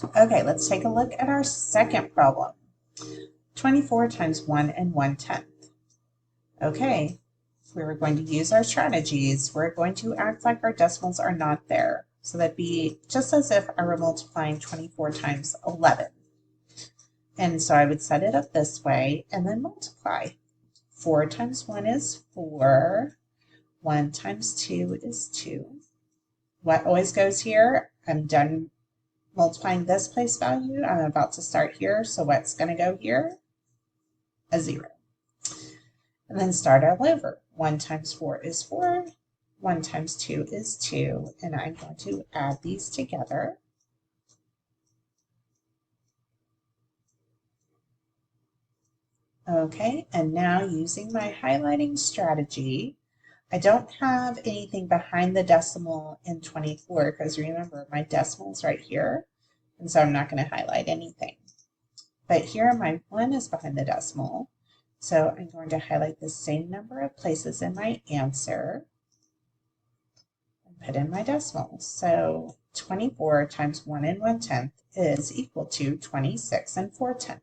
Okay, let's take a look at our second problem. 24 times 1 and 1/10. Okay, we're going to use our strategies. We're going to act like our decimals are not there. So that'd be just as if I were multiplying 24 times 11. And so I would set it up this way and then multiply. 4 times 1 is 4. 1 times 2 is 2. What always goes here? I'm done multiplying this place value. I'm about to start here. So what's going to go here? A 0. And then start all over. 1 times 4 is 4. 1 times 2 is 2. And I'm going to add these together. Okay, and now using my highlighting strategy, I don't have anything behind the decimal in 24 because remember my decimal's right here, and so I'm not going to highlight anything. But here my 1 is behind the decimal, so I'm going to highlight the same number of places in my answer and put in my decimals. So 24 times 1 and 1/10 is equal to 26 and 4/10.